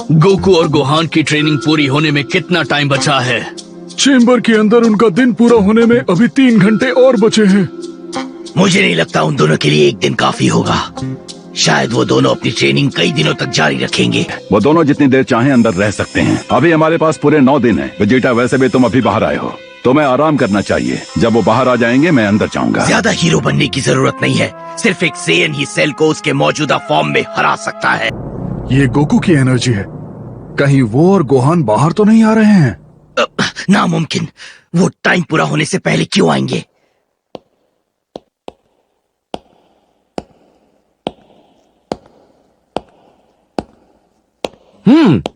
Goku और Gohan की training पूरी होने में कितना टाइम बचा है? चेम्बर के अंदर उनका दिन पूरा होने में अभी 3 घंटे और बचे हैं। मुझे नहीं लगता उन दोनों के लिए एक दिन काफी होगा। शायद वो दोनों अपनी ट्रेनिंग कई दिनों तक जारी रखेंगे। वो दोनों जितनी देर चाहें अंदर रह सकते हैं। अभी हमारे पास पूरे 9 दिन हैं। वेजिटा, वैसे भी तुम अभी बाहर आए हो, तुम्हें आराम करना चाहिए। जब वो बाहर आ जाएंगे मैं अंदर जाऊंगा। ज्यादा हीरो बनने की जरूरत नहीं है। सिर्फ एक सेयन ही सेल को उसके मौजूदा फॉर्म में हरा सकता है। ये गोकू की एनर्जी है। कहीं वो और गोहान बाहर तो नहीं आ रहे हैं? नामुमकिन। वो टाइम पूरा होने से पहले क्यों आएंगे?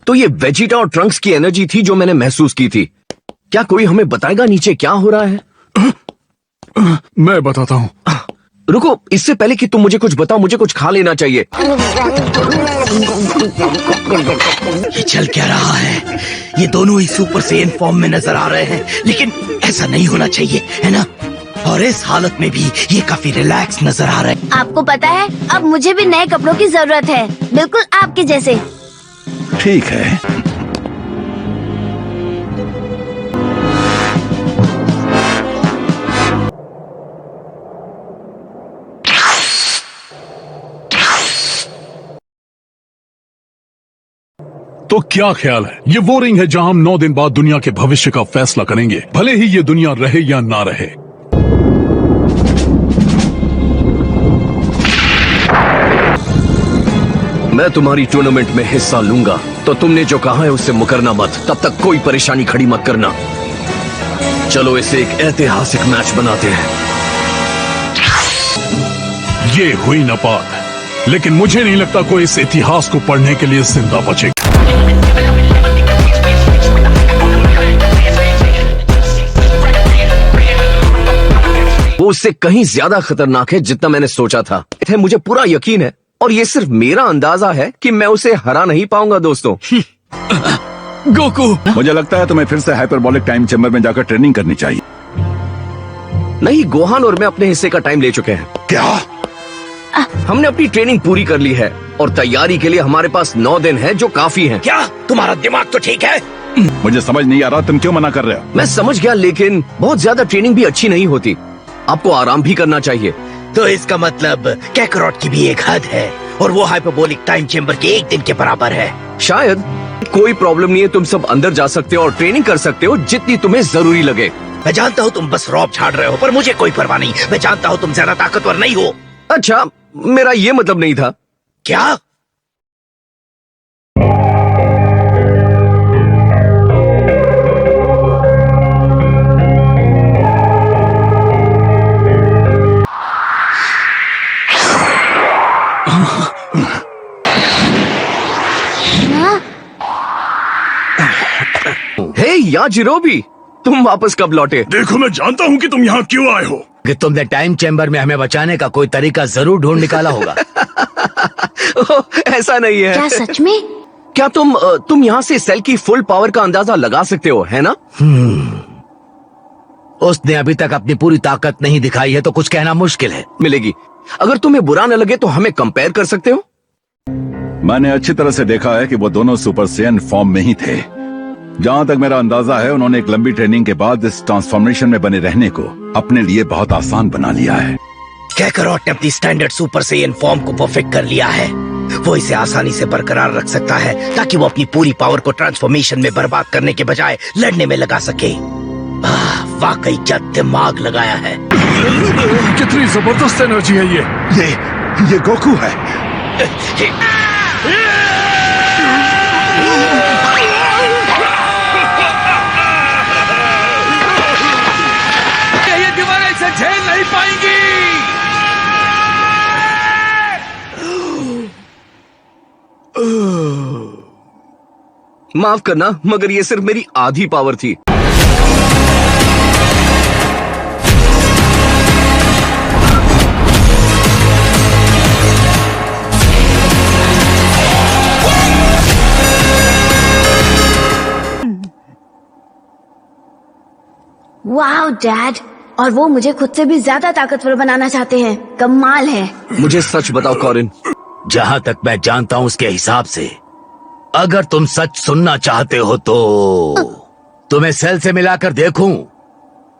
तो ये वेजिटा और ट्रंक्स की एनर्जी थी जो मैंने महसूस की थी। क्या कोई हमें बताएगा नीचे क्या हो रहा है? मैं बताता हूँ। रुको, इससे पहले कि तुम मुझे कुछ बताओ, मुझे कुछ खा लेना चाहिए। ये चल क्या रहा है? ये दोनों ही सुपर सेयन फॉर्म में नजर आ रहे हैं, लेकिन ऐसा नहीं होना चाहिए, है ना? और इस हालत में भी ये काफी रिलैक्स नजर आ रहे हैं। आपको पता है, अब मुझे भी नए कपड़ों की जरूरत है, बिल्कुल आपके जैसे। ठीक है। तो क्या ख्याल है? ये वो रिंग है जहां हम 9 दिन बाद दुनिया के भविष्य का फैसला करेंगे, भले ही ये दुनिया रहे या ना रहे। मैं तुम्हारी टूर्नामेंट में हिस्सा लूंगा, तो तुमने जो कहा है उससे मुकरना मत। तब तक कोई परेशानी खड़ी मत करना। चलो इसे एक ऐतिहासिक मैच बनाते हैं। ये हुई न बात, लेकिन मुझे नहीं लगता कोई इस इतिहास को पढ़ने के लिए जिंदा बचेगा। वो उससे कहीं ज्यादा खतरनाक है जितना मैंने सोचा था। मुझे पूरा यकीन है, और ये सिर्फ मेरा अंदाजा है कि मैं उसे हरा नहीं पाऊंगा दोस्तों। गोकू, मुझे लगता है तुम्हें फिर से हाइपरबॉलिक टाइम चेम्बर में जाकर ट्रेनिंग करनी चाहिए। नहीं, गोहान और मैं अपने हिस्से का टाइम ले चुके हैं। क्या? हमने अपनी ट्रेनिंग पूरी कर ली है और तैयारी के लिए हमारे पास 9 दिन है, जो काफी है। क्या तुम्हारा दिमाग तो ठीक है? मुझे समझ नहीं आ रहा तुम क्यों मना कर रहे हो। मैं समझ गया, लेकिन बहुत ज्यादा ट्रेनिंग भी अच्छी नहीं होती। आपको आराम भी करना चाहिए। तो इसका मतलब कैकरॉट की भी एक हद है, और वो हाइपरबोलिक टाइम चेम्बर के 1 दिन के बराबर है। शायद कोई प्रॉब्लम नहीं है, तुम सब अंदर जा सकते हो और ट्रेनिंग कर सकते हो जितनी तुम्हें जरूरी लगे। मैं जानता हूँ तुम बस रौब झाड़ रहे हो, पर मुझे कोई परवाह नहीं। मैं जानता हूँ तुम ज्यादा ताकतवर नहीं हो। अच्छा, मेरा ये मतलब नहीं था। क्या? हे याजिरोबी, तुम वापस कब लौटे? देखो, मैं जानता हूँ कि तुम यहाँ क्यों आए हो। कि तुमने टाइम चेम्बर में हमें बचाने का कोई तरीका जरूर ढूंढ निकाला होगा। ऐसा नहीं है। क्या सच में? क्या तुम यहाँ से सेल की फुल पावर का अंदाजा लगा सकते हो, है ना? उसने अभी तक अपनी पूरी ताकत नहीं दिखाई है, तो कुछ कहना मुश्किल है। मिलेगी। अगर तुम्हें बुरा न लगे तो हमें कंपेयर कर सकते हो। मैंने अच्छी तरह से देखा है कि वो दोनों सुपर सेयन फॉर्म में ही थे। जहाँ तक मेरा अंदाजा है, उन्होंने एक लंबी ट्रेनिंग के बाद इस ट्रांसफॉर्मेशन में बने रहने को अपने लिए बहुत आसान बना लिया है। कैकरॉट ने अपनी स्टैंडर्ड सुपर सेयन फॉर्म को परफेक्ट कर लिया है। वो इसे आसानी से बरकरार रख सकता है, ताकि वो अपनी पूरी पावर को ट्रांसफॉर्मेशन में बर्बाद करने के बजाय लड़ने में लगा सके। वाकई क्या दिमाग लगाया है। कितनी जबरदस्त एनर्जी है ये गोकू है। ये दीवारें इसे झेल नहीं पाएंगी। माफ करना, मगर ये सिर्फ मेरी आधी पावर थी। वाह डैड, और वो मुझे खुद से भी ज्यादा ताकतवर बनाना चाहते हैं। कमाल है। मुझे सच बताओ कॉरिन, जहाँ तक मैं जानता हूँ उसके हिसाब से अगर तुम सच सुनना चाहते हो तो तुम्हें सेल से मिलाकर देखूं,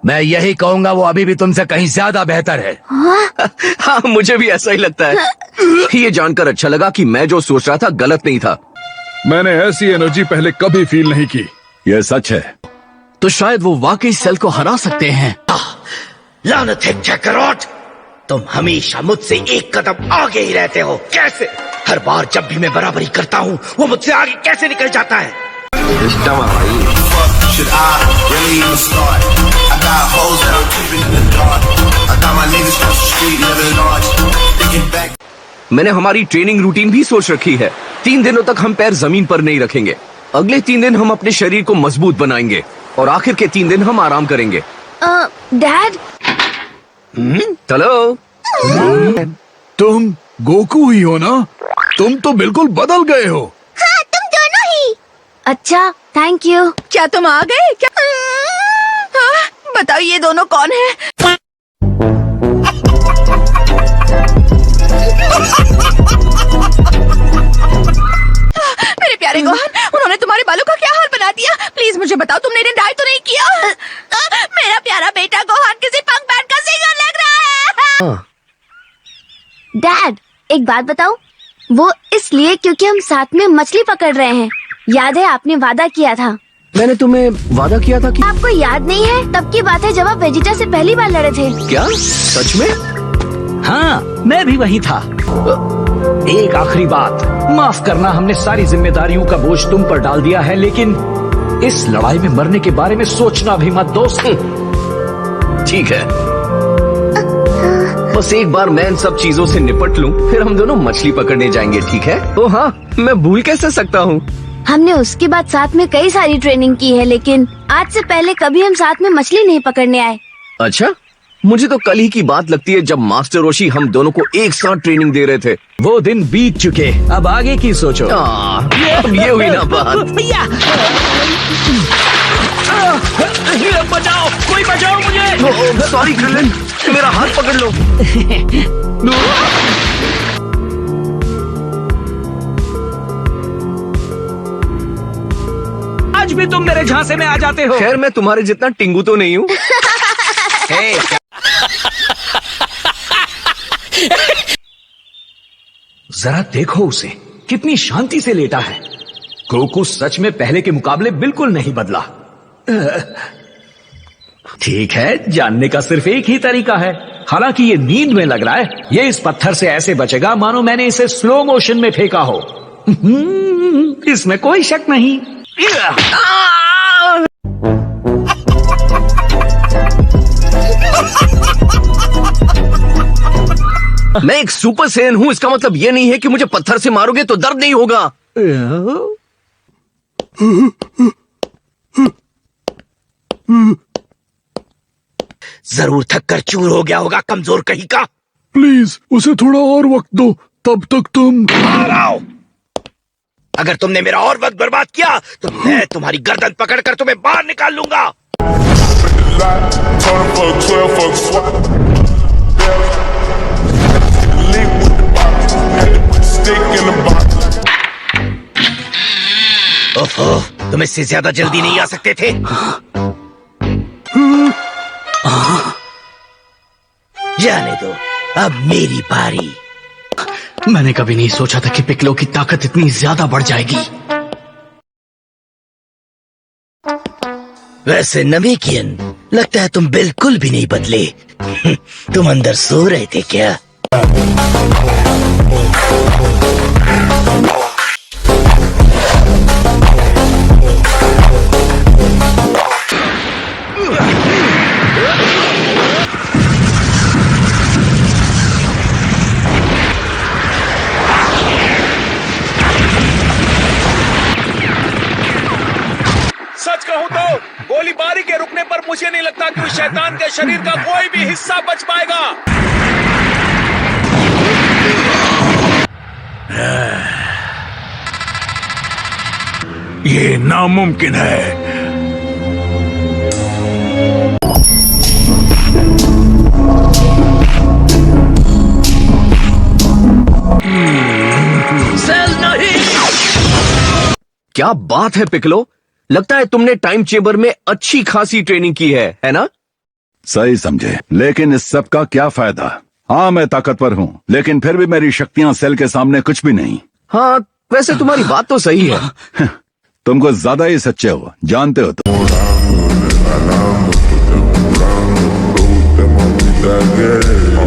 मैं यही कहूंगा वो अभी भी तुमसे कहीं ज्यादा बेहतर है। हाँ, मुझे भी ऐसा ही लगता है। ये जानकर अच्छा लगा कि मैं जो सोच रहा था गलत नहीं था। मैंने ऐसी एनर्जी पहले कभी फील नहीं की। यह सच है। तो शायद वो वाकई सेल को हरा सकते हैं। लानत है चक्रॉट, तुम हमेशा मुझसे एक कदम आगे ही रहते हो। कैसे? हर बार जब भी मैं बराबरी करता हूँ वो मुझसे आगे कैसे निकल जाता है? Should I really even start? I got hoes that I'm keeping in the dark. I got my niggas across the street living large. Thinking back. मैंने हमारी ट्रेनिंग रूटीन भी सोच रखी है। 3 दिनों तक हम पैर जमीन पर नहीं रखेंगे। अगले 3 दिन हम अपने शरीर को मजबूत बनाएंगे और आखिर के 3 दिन हम आराम करेंगे। Dad, hello. तुम गोकू ही हो ना? तुम तो बिल्कुल बदल गए हो। हाँ, तुम दोनों ही। अच्छा, थैंक यू। क्या तुम आ गए क्या? हाँ, बताओ ये दोनों कौन है? मेरे प्यारे गोहान, उन्होंने तुम्हारे बालों का क्या हाल बना दिया? प्लीज मुझे बताओ, तुमने इन्हें डाई तो नहीं किया? मेरा प्यारा बेटा गोहान किसी पंक बैंड का सिंगर लग रहा है। डैड, एक बात बताओ, वो इसलिए क्योंकि हम साथ में मछली पकड़ रहे हैं। याद है आपने वादा किया था? मैंने तुम्हें वादा किया था कि आपको याद नहीं है? तब की बात है जब आप वेजिटा से पहली बार लड़े थे। क्या सच में? हाँ, मैं भी वही था। एक आखिरी बात, माफ करना, हमने सारी जिम्मेदारियों का बोझ तुम पर डाल दिया है, लेकिन इस लड़ाई में मरने के बारे में सोचना भी मत दोस्त। ठीक है, बस एक बार मैं इन सब चीजों से निपट लूं, फिर हम दोनों मछली पकड़ने जाएंगे, ठीक है? ओ हाँ, मैं भूल कैसे सकता हूँ। हमने उसके बाद साथ में कई सारी ट्रेनिंग की है, लेकिन आज से पहले कभी हम साथ में मछली नहीं पकड़ने आए। अच्छा, मुझे तो कल ही की बात लगती है जब मास्टर रोशी हम दोनों को एक साथ ट्रेनिंग दे रहे थे। वो दिन बीत चुके, अब आगे की सोचो। अब ये हुई ना बात। बचाओ, कोई बचाओ मुझे। सॉरी क्रिलन, मेरा हाथ पकड़ लो। आज भी तुम मेरे झांसे में आ जाते हो। खैर, मैं तुम्हारे जितना टिंगू तो नहीं हूँ। जरा देखो उसे, कितनी शांति से लेटा है। गोकू सच में पहले के मुकाबले बिल्कुल नहीं बदला। ठीक है, जानने का सिर्फ एक ही तरीका है। हालांकि ये नींद में लग रहा है। ये इस पत्थर से ऐसे बचेगा मानो मैंने इसे स्लो मोशन में फेंका हो। इसमें कोई शक नहीं। मैं एक सुपर सेन हूँ, इसका मतलब ये नहीं है कि मुझे पत्थर से मारोगे तो दर्द नहीं होगा। जरूर थक कर चूर हो गया होगा, कमजोर कहीं का। प्लीज उसे थोड़ा और वक्त दो, तब तक तुम। आओ। अगर तुमने मेरा और वक्त बर्बाद किया तो मैं तुम्हारी गर्दन पकड़कर तुम्हें बाहर निकाल लूंगा। Turn for 12 for swap. Leap with the box. Had to put the stick in the box. ओहो, तुम इससे ज्यादा जल्दी नहीं आ सकते थे। जाने दो, अब मेरी बारी। मैंने कभी नहीं सोचा था कि पिकलो की ताकत इतनी ज्यादा बढ़ जाएगी। वैसे नमीकियन, लगता है तुम बिल्कुल भी नहीं बदले। तुम अंदर सो रहे थे क्या? सच कहूं तो गोलीबारी के रुकने पर मुझे नहीं लगता कि उस शैतान के शरीर का कोई भी हिस्सा बच पाएगा। ये नामुमकिन है। सेल नहीं। क्या बात है पिकलो, लगता है तुमने टाइम चेंबर में अच्छी खासी ट्रेनिंग की है ना? सही समझे, लेकिन इस सब का क्या फायदा? हाँ, मैं ताकतवर हूँ, लेकिन फिर भी मेरी शक्तियाँ सेल के सामने कुछ भी नहीं। हाँ, वैसे तुम्हारी बात तो सही है। तुम कुछ ज्यादा ही सच्चे हो, जानते हो तो।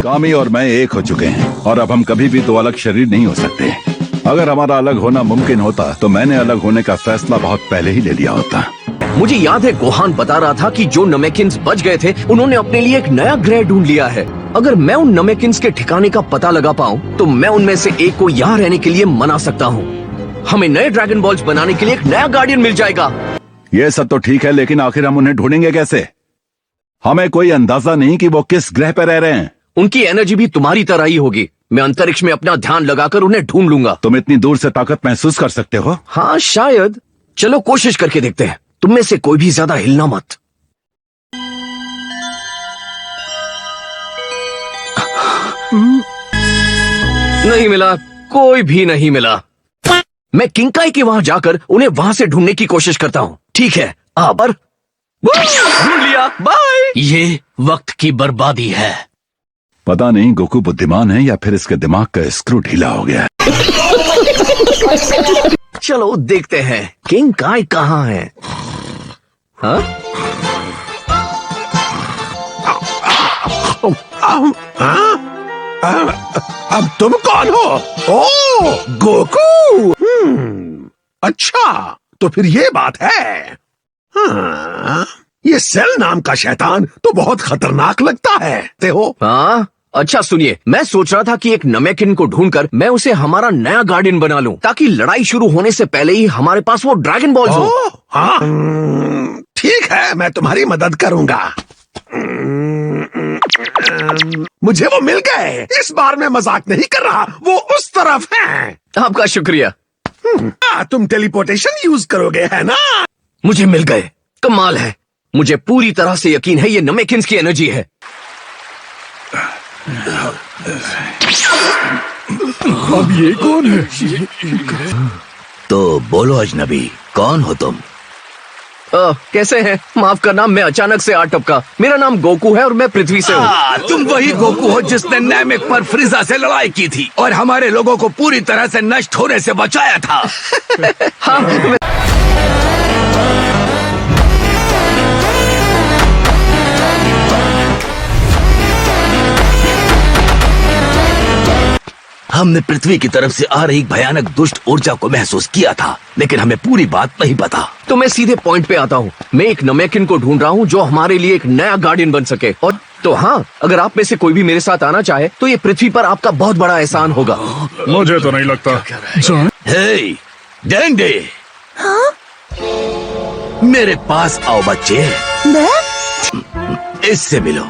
कामी और मैं एक हो चुके हैं और अब हम कभी भी दो अलग शरीर नहीं हो सकते। अगर हमारा अलग होना मुमकिन होता तो मैंने अलग होने का फैसला बहुत पहले ही ले लिया होता। मुझे याद है गोहान बता रहा था कि जो नमेकिन्स बच गए थे उन्होंने अपने लिए एक नया ग्रह ढूंढ लिया है। अगर मैं उन नमेकिन्स के ठिकाने का पता लगा पाऊं तो मैं उनमें से एक को यहाँ रहने के लिए मना सकता हूँ। हमें नए ड्रैगन बॉल्स बनाने के लिए एक नया गार्डियन मिल जाएगा। ये सब तो ठीक है, लेकिन आखिर हम उन्हें ढूंढेंगे कैसे? हमें कोई अंदाजा नहीं कि वो किस ग्रह पर रह रहे हैं। उनकी एनर्जी भी तुम्हारी तरह ही होगी। मैं अंतरिक्ष में अपना ध्यान लगाकर उन्हें ढूंढ लूंगा। तुम इतनी दूर से ताकत महसूस कर सकते हो? हाँ शायद। चलो कोशिश करके देखते हैं। तुम में से कोई भी ज्यादा हिलना मत। नहीं मिला, कोई भी नहीं मिला। मैं किंकाई के वहां जाकर उन्हें वहां से ढूंढने की कोशिश करता हूँ। ठीक है, पर ढूंढ लिया। बाय। ये वक्त की बर्बादी है। पता नहीं गोकू बुद्धिमान है या फिर इसके दिमाग का स्क्रू ढीला हो गया है। चलो देखते हैं किंकाई कहाँ है। हाँ? अब तुम कौन हो? ओ गोकू। अच्छा, तो फिर ये बात है। हाँ, ये सेल नाम का शैतान तो बहुत खतरनाक लगता है। ते हो? हाँ, अच्छा सुनिए, मैं सोच रहा था कि एक नमेकिन को ढूंढकर मैं उसे हमारा नया गार्डियन बना लूं, ताकि लड़ाई शुरू होने से पहले ही हमारे पास वो ड्रैगन बॉल्स हो। हाँ, ठीक है, मैं तुम्हारी मदद करूंगा। मुझे वो मिल गए। इस बार मैं मजाक नहीं कर रहा, वो उस तरफ हैं। आपका शुक्रिया। तुम टेलीपोर्टेशन यूज करोगे, है ना? मुझे मिल गए। कमाल है। मुझे पूरी तरह से यकीन है ये नमेकिन्स की एनर्जी है। अब ये कौन है? तो बोलो अजनबी, कौन हो तुम? कैसे हैं? माफ करना, मैं अचानक से आ टपका। मेरा नाम गोकू है और मैं पृथ्वी से हूँ। तुम वही गोकू हो जिसने नैमिक पर फ्रीजा से लड़ाई की थी और हमारे लोगों को पूरी तरह से नष्ट होने से बचाया था। हाँ, हमने पृथ्वी की तरफ से आ रही भयानक दुष्ट ऊर्जा को महसूस किया था, लेकिन हमें पूरी बात नहीं पता। तो मैं सीधे पॉइंट पे आता हूँ। मैं एक नमेकिन को ढूंढ रहा हूँ जो हमारे लिए एक नया गार्डियन बन सके। और तो हाँ, अगर आप में से कोई भी मेरे साथ आना चाहे तो ये पृथ्वी पर आपका बहुत बड़ा एहसान होगा। मुझे तो नहीं लगता। हे डेंडे, मेरे पास आओ बच्चे। इससे मिलो,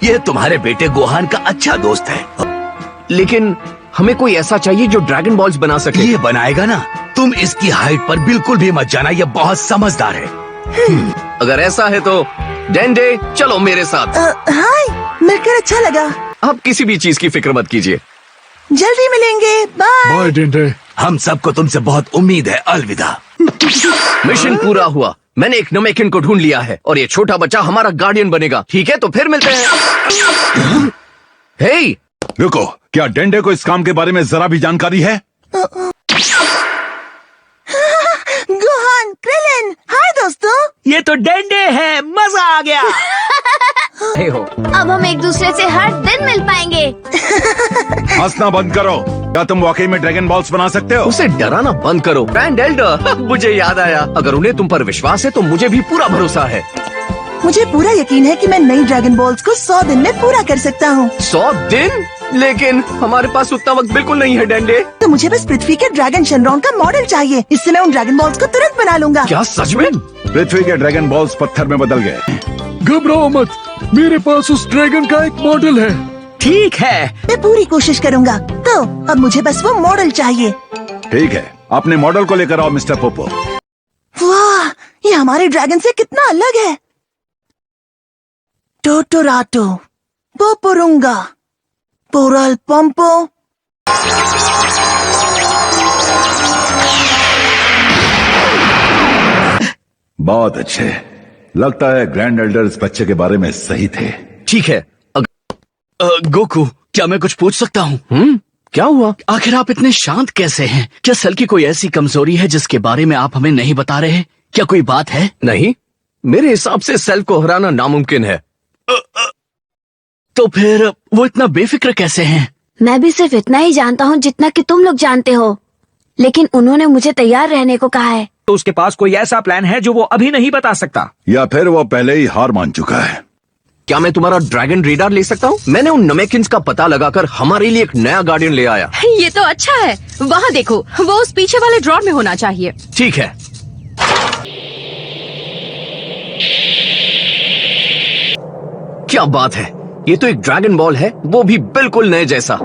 ये तुम्हारे बेटे गोहान का अच्छा दोस्त है। लेकिन हमें कोई ऐसा चाहिए जो ड्रैगन बॉल्स बना सके। ये बनाएगा ना। तुम इसकी हाइट पर बिल्कुल भी मत जाना, ये बहुत समझदार है। अगर ऐसा है तो डेंडे चलो मेरे साथ। हाय, मिलकर अच्छा लगा। आप किसी भी चीज की फिक्र मत कीजिए। जल्दी मिलेंगे। बाय। बाय डेंडे। हम सबको तुमसे बहुत उम्मीद है। अलविदा। मिशन पूरा हुआ। मैंने एक नमेकिन को ढूंढ लिया है और ये छोटा बच्चा हमारा गार्डियन बनेगा। ठीक है, तो फिर मिलते हैं। हे, रुको, क्या डेंडे को इस काम के बारे में जरा भी जानकारी है? गोहान, क्रिलिन, हाय दोस्तों। ये तो डेंडे है, मजा आ गया। अब हम एक दूसरे से हर दिन मिल पाएंगे। हंसना बंद करो। क्या तुम वाकई में ड्रैगन बॉल्स बना सकते हो? उसे डराना बंद करो। ग्रैंड एल्डर, मुझे याद आया, अगर उन्हें तुम पर विश्वास है तो मुझे भी पूरा भरोसा है। मुझे पूरा यकीन है कि मैं नई ड्रैगन बॉल्स को 100 दिन में पूरा कर सकता हूँ। 100 दिन? लेकिन हमारे पास उतना वक्त बिल्कुल नहीं है डेंडे। तो मुझे बस पृथ्वी के ड्रैगन शनरॉन का मॉडल चाहिए। इससे मैं उन ड्रैगन बॉल्स को तुरंत बना लूंगा। क्या सच में? पृथ्वी के ड्रैगन बॉल्स पत्थर में बदल गए। घबराओ मत, मेरे पास उस ड्रैगन का एक मॉडल है। ठीक है, मैं पूरी कोशिश करूंगा। तो अब मुझे बस वो मॉडल चाहिए। ठीक है, अपने मॉडल को लेकर आओ मिस्टर पोपो। वाह, ये हमारे ड्रैगन से कितना अलग है। टोटोराटो, पोपोरुंगा, पोरल पंपो। बहुत अच्छे। लगता है ग्रैंड एल्डर इस बच्चे के बारे में सही थे। ठीक है। गोकू, क्या मैं कुछ पूछ सकता हूँ? क्या हुआ? आखिर आप इतने शांत कैसे हैं? क्या सेल की कोई ऐसी कमजोरी है जिसके बारे में आप हमें नहीं बता रहे? क्या कोई बात है? नहीं, मेरे हिसाब से सेल को हराना नामुमकिन है। तो फिर वो इतना बेफिक्र कैसे हैं? मैं भी सिर्फ इतना ही जानता हूँ जितना कि तुम लोग जानते हो, लेकिन उन्होंने मुझे तैयार रहने को कहा है। तो उसके पास कोई ऐसा प्लान है जो वो अभी नहीं बता सकता, या फिर वो पहले ही हार मान चुका है। क्या मैं तुम्हारा ड्रैगन रेडार ले सकता हूँ? मैंने उन नमेकिंस का पता लगाकर हमारे लिए एक नया गार्डियन ले आया। ये तो अच्छा है। वहाँ देखो, वो उस पीछे वाले ड्रॉर में होना चाहिए। ठीक है। क्या बात है, ये तो एक ड्रैगन बॉल है, वो भी बिल्कुल नए जैसा।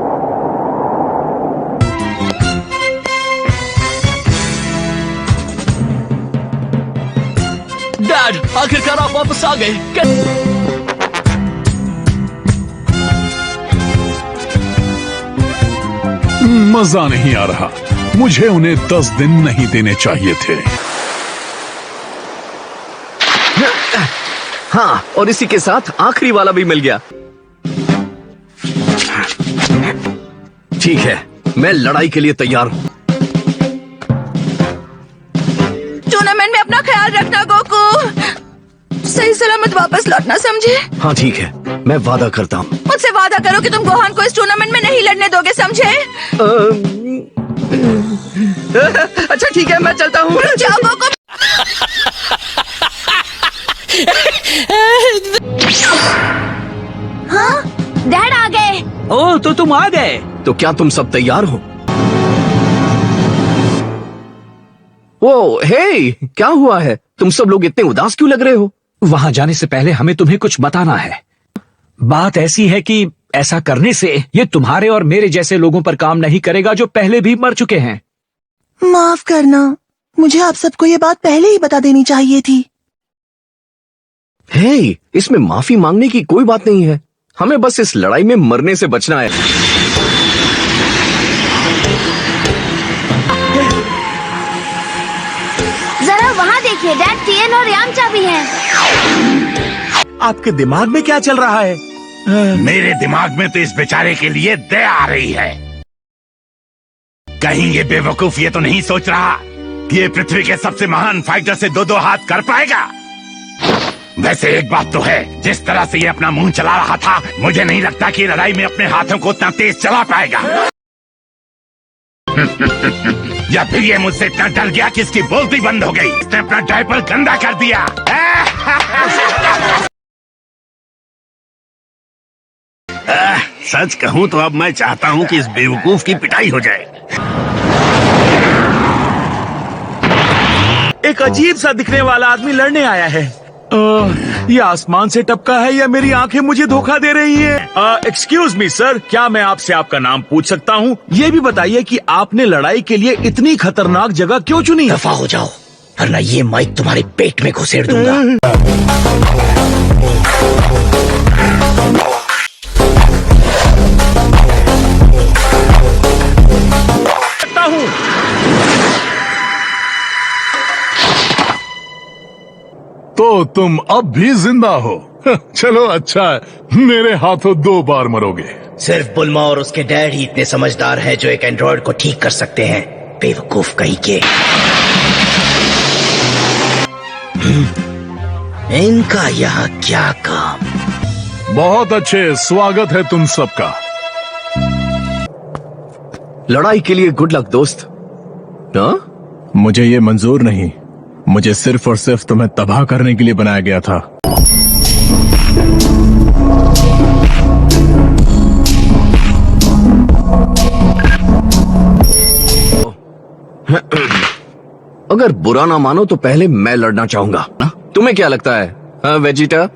डैड, आखिरकार आप वापस आ गए। मजा नहीं आ रहा। मुझे उन्हें 10 दिन नहीं देने चाहिए थे। हाँ, और इसी के साथ आखिरी वाला भी मिल गया। ठीक है, मैं लड़ाई के लिए तैयार हूँ। टूर्नामेंट में अपना ख्याल रखना गोकू। सही सलामत वापस लौटना, समझे? हाँ ठीक है, मैं वादा करता हूँ। मुझसे वादा करो कि तुम गोहान को इस टूर्नामेंट में नहीं लड़ने दोगे, समझे? अच्छा ठीक है, मैं चलता हूँ। जाओ गोकू। हाँ, डैड आ गए। ओ तो तुम आ गए। तो क्या तुम सब तैयार हो? ओ हे, क्या हुआ है? तुम सब लोग इतने उदास क्यों लग रहे हो? वहां जाने से पहले हमें तुम्हें कुछ बताना है। बात ऐसी है कि ऐसा करने से ये तुम्हारे और मेरे जैसे लोगों पर काम नहीं करेगा जो पहले भी मर चुके हैं। माफ करना, मुझे आप सबको ये बात पहले ही बता देनी चाहिए थी। हे, इसमें माफी मांगने की कोई बात नहीं है। हमें बस इस लड़ाई में मरने से बचना है। जरा वहाँ देखिए, डैड, टियन और यामचा भी हैं। आपके दिमाग में क्या चल रहा है? मेरे दिमाग में तो इस बेचारे के लिए दया आ रही है। कहीं ये बेवकूफ ये तो नहीं सोच रहा कि ये पृथ्वी के सबसे महान फाइटर से 2-2 हाथ कर पाएगा। वैसे एक बात तो है, जिस तरह से ये अपना मुंह चला रहा था, मुझे नहीं लगता कि लड़ाई में अपने हाथों को उतना तेज चला पाएगा। या फिर ये मुझसे इतना डर गया कि इसकी बोलती बंद हो गई। इसने अपना डायपर गंदा कर दिया। सच कहूं तो अब मैं चाहता हूं कि इस बेवकूफ की पिटाई हो जाए। एक अजीब सा दिखने वाला आदमी लड़ने आया है। ये आसमान से टपका है या मेरी आंखें मुझे धोखा दे रही हैं? एक्सक्यूज मी सर, क्या मैं आपसे आपका नाम पूछ सकता हूँ? ये भी बताइए कि आपने लड़ाई के लिए इतनी खतरनाक जगह क्यों चुनी? दफा हो जाओ, वरना ये माइक तुम्हारे पेट में घुसेड़ दूंगा। तो तुम अब भी जिंदा हो। चलो अच्छा है, मेरे हाथों 2 बार मरोगे। सिर्फ बुल्मा और उसके डैड ही इतने समझदार हैं जो एक एंड्रॉइड को ठीक कर सकते हैं। बेवकूफ कहीं के। इनका यहाँ क्या काम? बहुत अच्छे, स्वागत है तुम सबका। लड़ाई के लिए गुड लक दोस्त। हाँ? मुझे ये मंजूर नहीं। मुझे सिर्फ और सिर्फ तुम्हें तबाह करने के लिए बनाया गया था। अगर बुरा ना मानो तो पहले मैं लड़ना चाहूंगा। तुम्हें क्या लगता है? हाँ वेजिटा,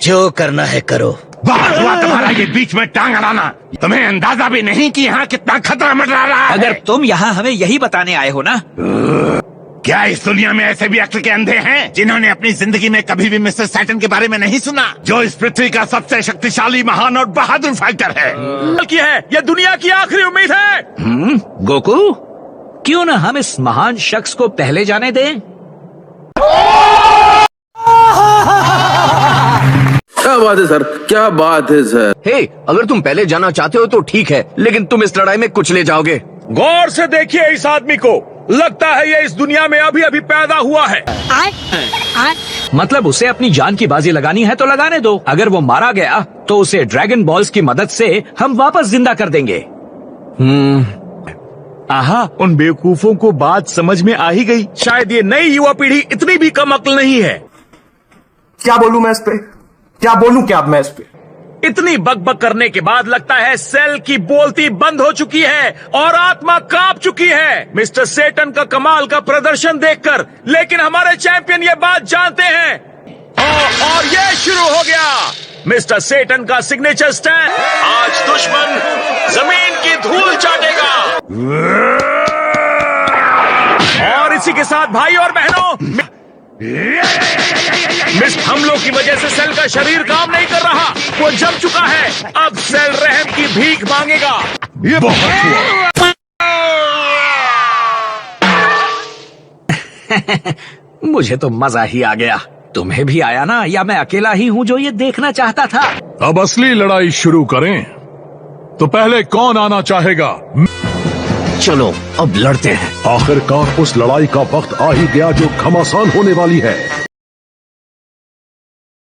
जो करना है करो। बहुत हुआ तुम्हारा ये बीच में टांग अड़ाना। तुम्हें अंदाजा भी नहीं कि यहाँ कितना खतरा मंडरा रहा है। अगर तुम यहाँ हमें यही बताने आए हो ना? क्या इस दुनिया में ऐसे भी अक्ल के अंधे हैं जिन्होंने अपनी जिंदगी में कभी भी मिस्टर सैटर्न के बारे में नहीं सुना, जो इस पृथ्वी का सबसे शक्तिशाली, महान और बहादुर फाइटर है? बल्कि है, यह दुनिया की आखिरी उम्मीद है। गोकू, क्यों ना हम इस महान शख्स को पहले जाने दें? बात है सर, क्या बात है सर। हे, अगर तुम पहले जाना चाहते हो तो ठीक है, लेकिन तुम इस लड़ाई में कुछ ले जाओगे। गौर से देखिए इस आदमी को, लगता है ये इस दुनिया में अभी अभी पैदा हुआ है। मतलब उसे अपनी जान की बाजी लगानी है तो लगाने दो। अगर वो मारा गया तो उसे ड्रैगन बॉल्स की मदद से हम वापस जिंदा कर देंगे। आहा, उन बेवकूफों को बात समझ में आ ही गई। शायद ये नई युवा पीढ़ी इतनी भी कम अक्ल नहीं है। क्या बोलूं मैं इस पे, क्या बोलूं क्या मैं इस पे। इतनी बकबक करने के बाद लगता है सेल की बोलती बंद हो चुकी है और आत्मा कांप चुकी है मिस्टर सेटन का कमाल का प्रदर्शन देखकर। लेकिन हमारे चैंपियन ये बात जानते हैं और ये शुरू हो गया मिस्टर सेटन का सिग्नेचर स्टैंड। आज दुश्मन जमीन की धूल चाटेगा। और इसी के साथ भाई और बहनों, मिस हमलों की वजह से सेल का शरीर काम नहीं कर रहा, वो जम चुका है। अब सेल रहम की भीख मांगेगा। ये बहुत हुआ। मुझे तो मजा ही आ गया। तुम्हें भी आया ना, या मैं अकेला ही हूँ जो ये देखना चाहता था? अब असली लड़ाई शुरू करें तो पहले कौन आना चाहेगा? चलो अब लड़ते हैं। आखिरकार उस लड़ाई का वक्त आ ही गया जो घमासान होने वाली है।